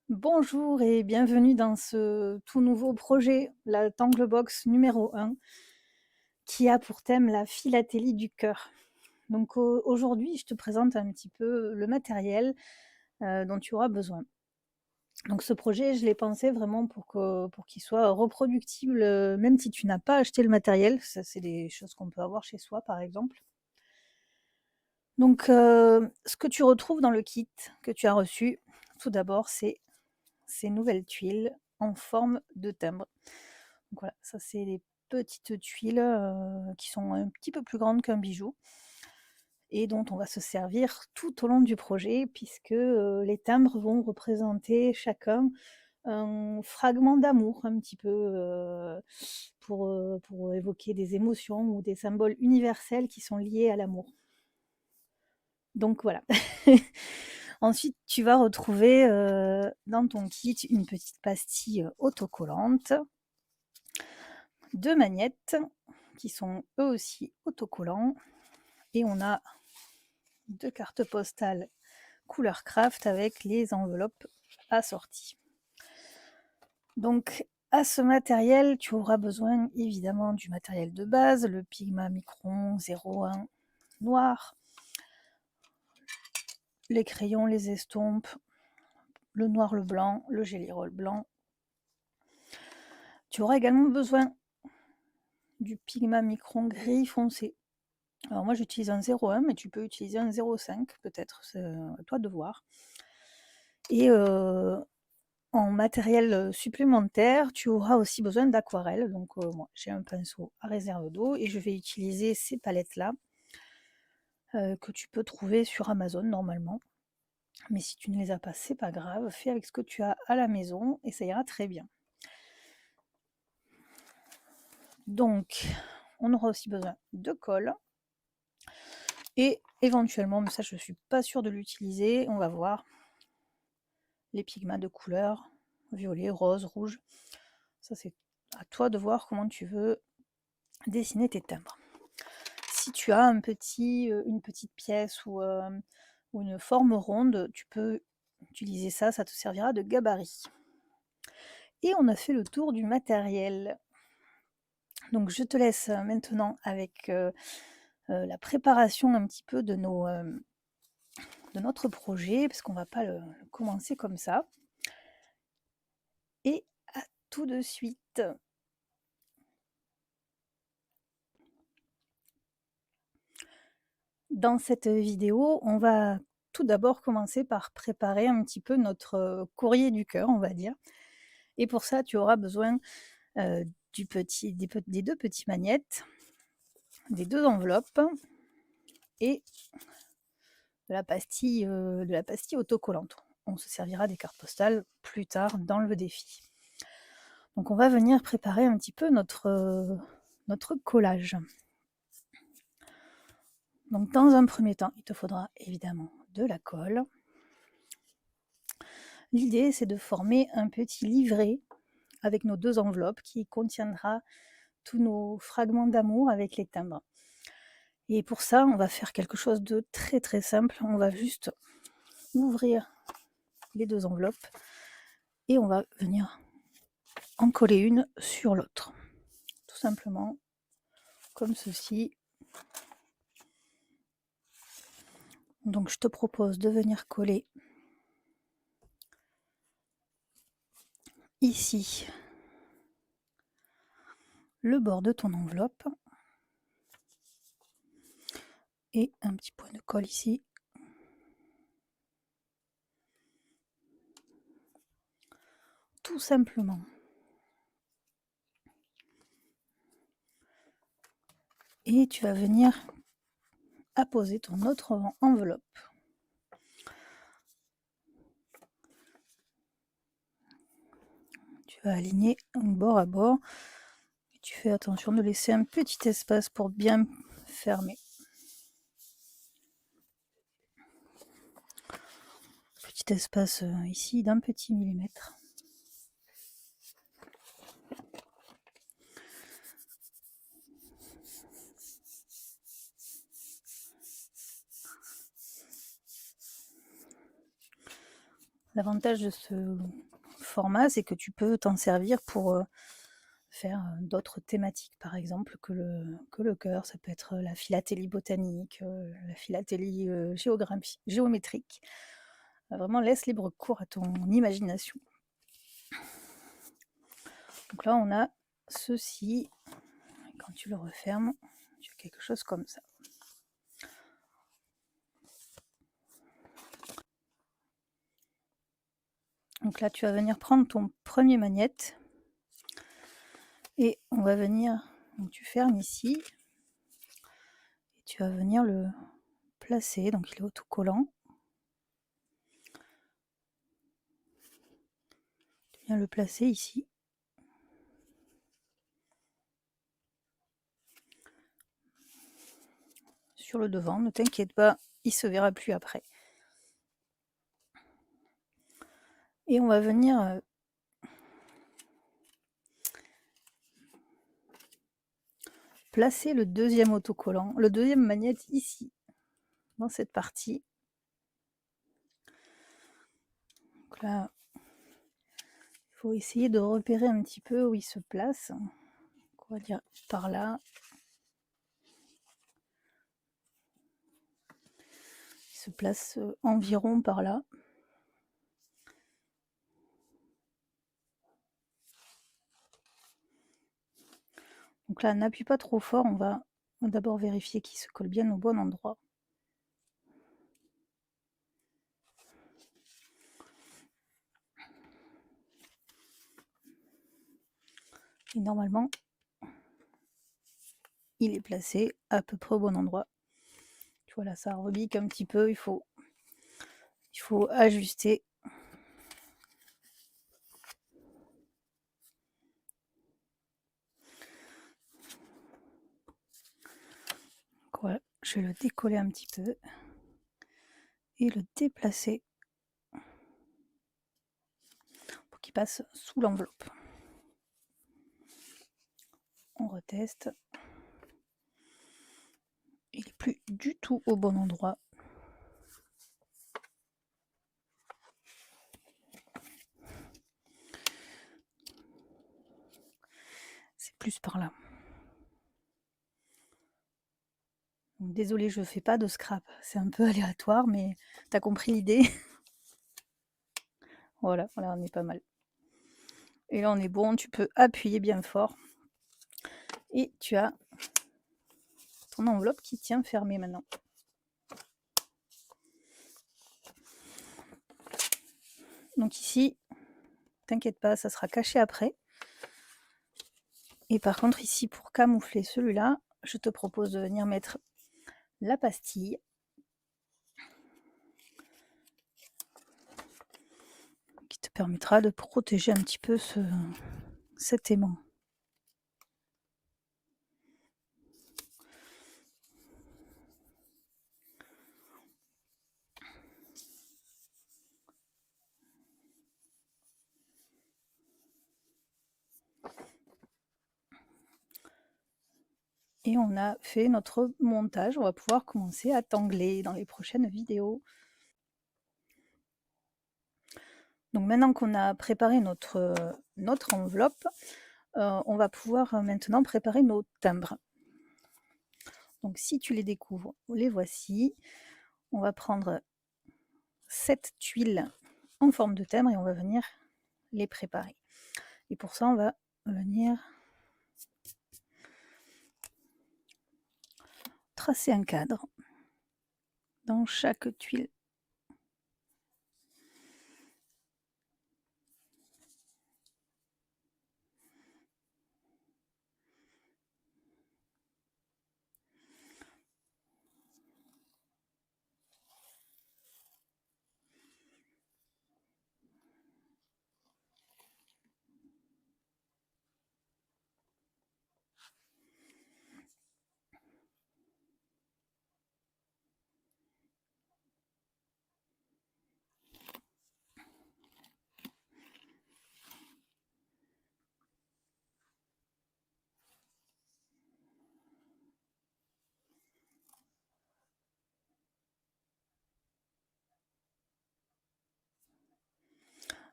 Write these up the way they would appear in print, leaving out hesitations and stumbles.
Bonjour et bienvenue dans ce tout nouveau projet, la Tangle Box numéro 1, qui a pour thème la philatélie du cœur. Donc aujourd'hui, je te présente un petit peu le matériel dont tu auras besoin. Donc ce projet, je l'ai pensé vraiment pour qu'il soit reproductible, même si tu n'as pas acheté le matériel. Ça, c'est des choses qu'on peut avoir chez soi, par exemple. Donc ce que tu retrouves dans le kit que tu as reçu, tout d'abord, c'est ces nouvelles tuiles en forme de timbre. Donc voilà, ça c'est les petites tuiles qui sont un petit peu plus grandes qu'un bijou et dont on va se servir tout au long du projet puisque les timbres vont représenter chacun un fragment d'amour un petit peu pour évoquer des émotions ou des symboles universels qui sont liés à l'amour. Donc voilà. Ensuite, tu vas retrouver dans ton kit une petite pastille autocollante, deux magnettes qui sont eux aussi autocollants, et on a deux cartes postales couleur craft avec les enveloppes assorties. Donc à ce matériel, tu auras besoin évidemment du matériel de base, le Pigma Micron 01 noir, les crayons, les estompes, le noir, le blanc, le Gelly-Roll blanc. Tu auras également besoin du Pigma Micron gris foncé. Alors moi j'utilise un 01, mais tu peux utiliser un 05 peut-être, c'est à toi de voir. Et en matériel supplémentaire, tu auras aussi besoin d'aquarelle. Donc moi j'ai un pinceau à réserve d'eau et je vais utiliser ces palettes-là que tu peux trouver sur Amazon normalement. Mais si tu ne les as pas, c'est pas grave, fais avec ce que tu as à la maison et ça ira très bien. Donc on aura aussi besoin de colle. Et éventuellement, mais ça je ne suis pas sûre de l'utiliser, on va voir, les pigments de couleur, violet, rose, rouge. Ça c'est à toi de voir comment tu veux dessiner tes timbres. Si tu as une petite pièce ou une forme ronde, tu peux utiliser ça, ça te servira de gabarit. Et on a fait le tour du matériel. Donc je te laisse maintenant avec la préparation un petit peu de notre projet, parce qu'on ne va pas le commencer comme ça. Et à tout de suite. Dans cette vidéo, on va tout d'abord commencer par préparer un petit peu notre courrier du cœur, on va dire. Et pour ça, tu auras besoin des deux petits magnettes, des deux enveloppes et de la pastille autocollante. On se servira des cartes postales plus tard dans le défi. Donc on va venir préparer un petit peu notre collage. Donc dans un premier temps, il te faudra évidemment de la colle. L'idée, c'est de former un petit livret avec nos deux enveloppes qui contiendra tous nos fragments d'amour avec les timbres. Et pour ça, on va faire quelque chose de très très simple. On va juste ouvrir les deux enveloppes et on va venir en coller une sur l'autre. Tout simplement comme ceci. Donc je te propose de venir coller ici le bord de ton enveloppe et un petit point de colle ici. Tout simplement. Et tu vas venir apposer ton autre enveloppe. Tu vas aligner bord à bord. Et tu fais attention de laisser un petit espace pour bien fermer. Petit espace ici d'un petit millimètre. L'avantage de ce format, c'est que tu peux t'en servir pour faire d'autres thématiques, par exemple, que le cœur. Ça peut être la philatélie botanique, la philatélie géométrique. Vraiment, laisse libre cours à ton imagination. Donc là, on a ceci. Quand tu le refermes, tu as quelque chose comme ça. Donc là, tu vas venir prendre ton premier magnète et on va venir, donc tu fermes ici et tu vas venir le placer, donc il est autocollant. Tu viens le placer ici. Sur le devant, ne t'inquiète pas, il se verra plus après. Et on va venir placer le deuxième autocollant, le deuxième magnète ici, dans cette partie. Donc là, il faut essayer de repérer un petit peu où il se place. On va dire par là. Il se place environ par là. Donc là, n'appuie pas trop fort, on va d'abord vérifier qu'il se colle bien au bon endroit. Et normalement, il est placé à peu près au bon endroit. Tu vois là, ça rebique un petit peu, il faut ajuster. Donc voilà, je vais le décoller un petit peu et le déplacer pour qu'il passe sous l'enveloppe. On reteste. Il n'est plus du tout au bon endroit. C'est plus par là. Donc, désolée, je ne fais pas de scrap. C'est un peu aléatoire, mais tu as compris l'idée. Voilà, on est pas mal. Et là, on est bon. Tu peux appuyer bien fort. Et tu as ton enveloppe qui tient fermée maintenant. Donc ici, t'inquiète pas, ça sera caché après. Et par contre, ici, pour camoufler celui-là, je te propose de venir mettre la pastille. Qui te permettra de protéger un petit peu cet aimant. Et on a fait notre montage, on va pouvoir commencer à tangler dans les prochaines vidéos. Donc maintenant qu'on a préparé notre enveloppe, on va pouvoir maintenant préparer nos timbres. Donc si tu les découvres, les voici. On va prendre 7 tuiles en forme de timbre et on va venir les préparer. Et pour ça, on va venir tracer un cadre dans chaque tuile.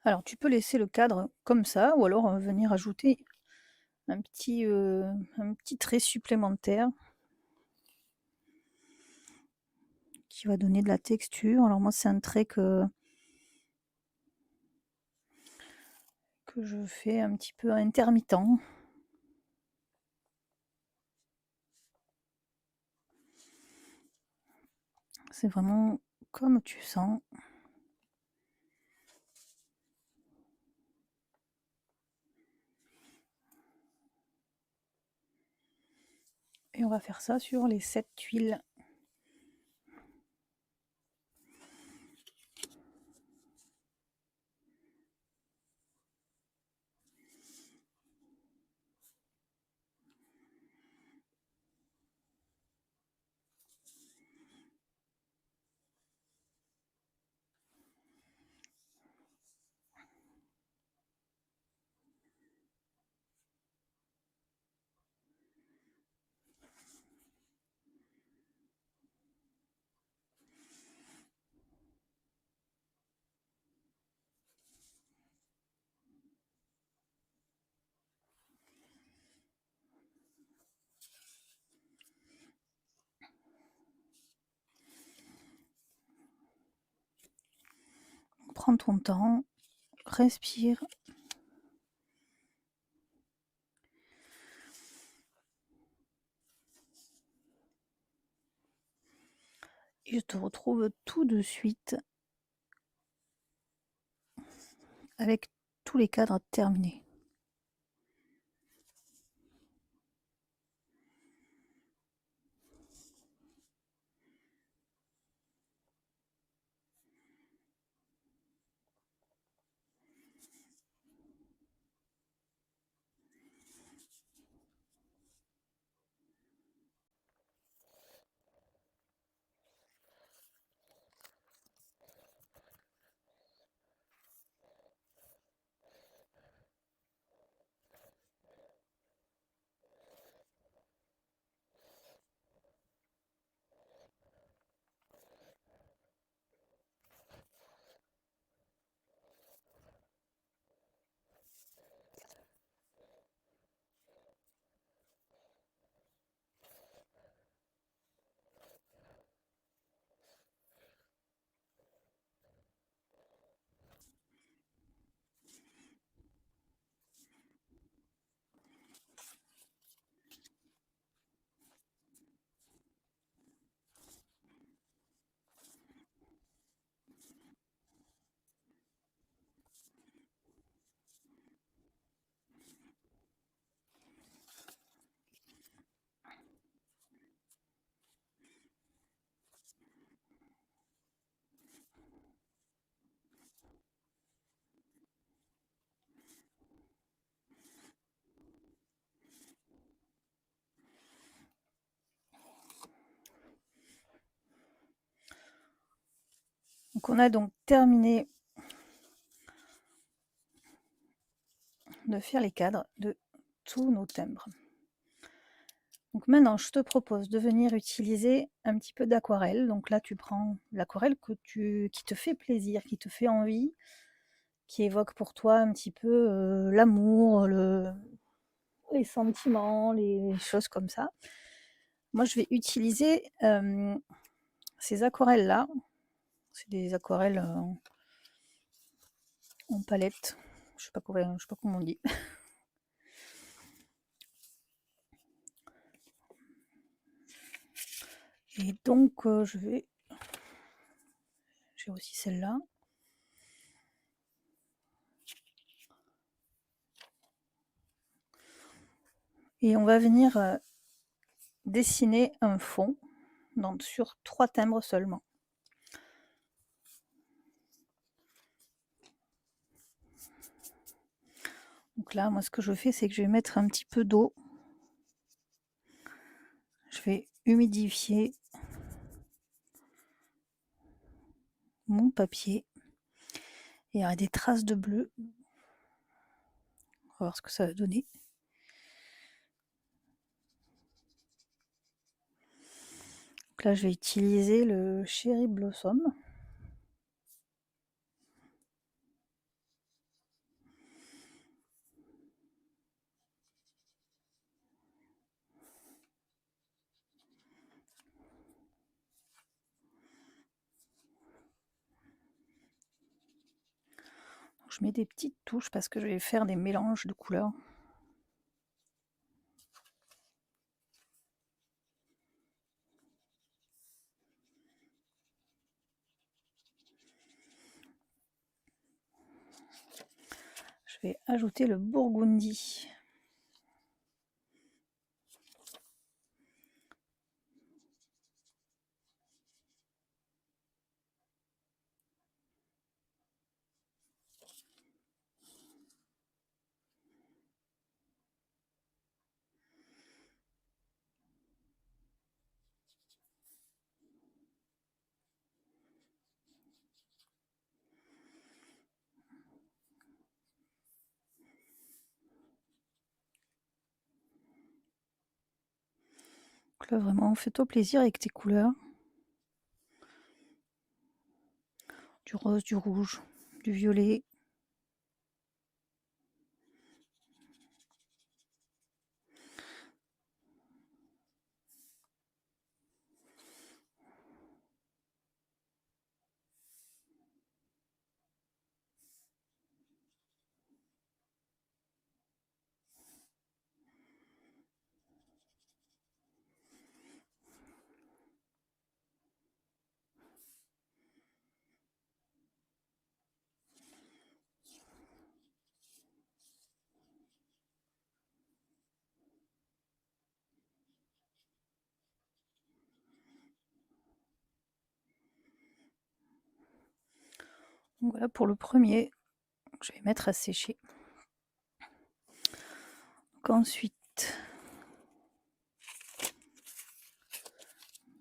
Alors tu peux laisser le cadre comme ça ou alors venir ajouter un petit trait supplémentaire qui va donner de la texture. Alors moi c'est un trait que je fais un petit peu intermittent. C'est vraiment comme tu sens. Et on va faire ça sur les 7 tuiles. Prends ton temps, respire. Et je te retrouve tout de suite avec tous les cadres terminés. Donc on a donc terminé de faire les cadres de tous nos timbres. Donc maintenant, je te propose de venir utiliser un petit peu d'aquarelle. Donc là, tu prends l'aquarelle qui te fait plaisir, qui te fait envie, qui évoque pour toi un petit peu l'amour, les sentiments, les choses comme ça. Moi, je vais utiliser ces aquarelles-là. C'est des aquarelles en palette. Je sais pas comment on dit. Et donc, j'ai aussi celle-là. Et on va venir dessiner un fond sur 3 timbres seulement. Donc là, moi, ce que je fais, c'est que je vais mettre un petit peu d'eau. Je vais humidifier mon papier. Et il y aura des traces de bleu. On va voir ce que ça va donner. Donc là, je vais utiliser le Cherry Blossom. Je mets des petites touches parce que je vais faire des mélanges de couleurs. Je vais ajouter le burgundy. Donc là, vraiment, fais-toi plaisir avec tes couleurs. Du rose, du rouge, du violet. Donc voilà pour le premier, je vais mettre à sécher. Donc ensuite,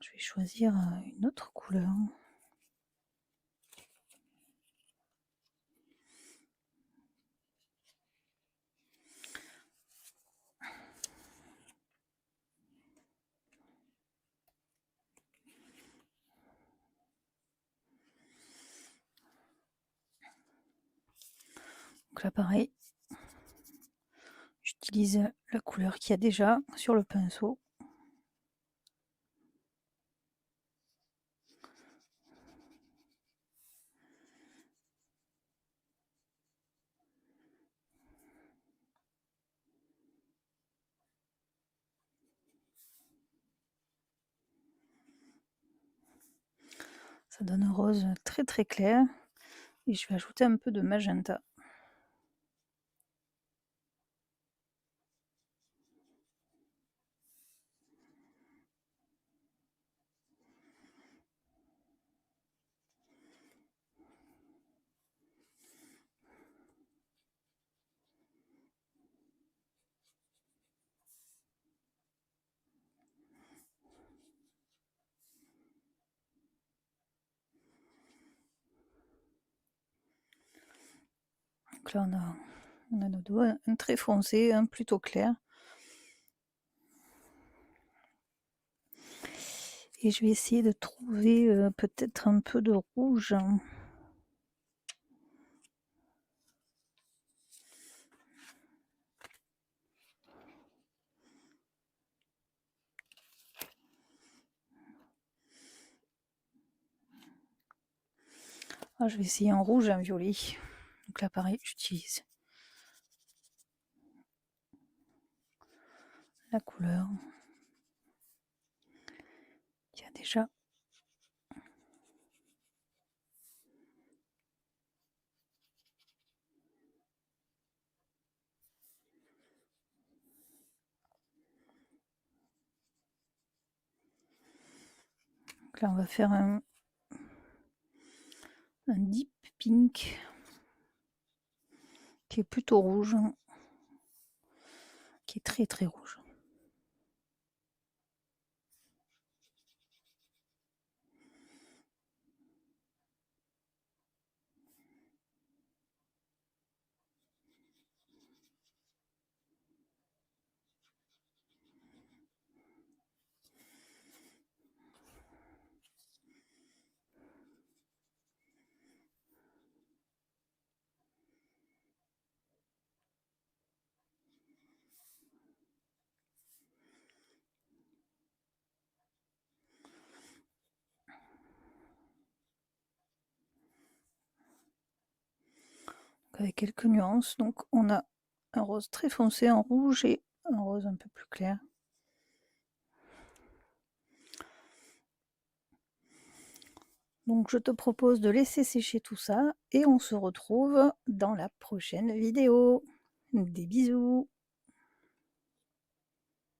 je vais choisir une autre couleur. Donc là pareil, j'utilise la couleur qu'il y a déjà sur le pinceau. Ça donne un rose très très clair. Et je vais ajouter un peu de magenta. Donc là on a nos doigts, un très foncé, un plutôt clair. Et je vais essayer de trouver peut-être un peu de rouge. Ah, je vais essayer en rouge et en violet. Donc là pareil, j'utilise la couleur qu'il y a déjà. Donc là on va faire un deep pink qui est plutôt rouge, qui est très très rouge. avec quelques nuances. Donc on a un rose très foncé en rouge et un rose un peu plus clair. Donc je te propose de laisser sécher tout ça et on se retrouve dans la prochaine vidéo. Des bisous!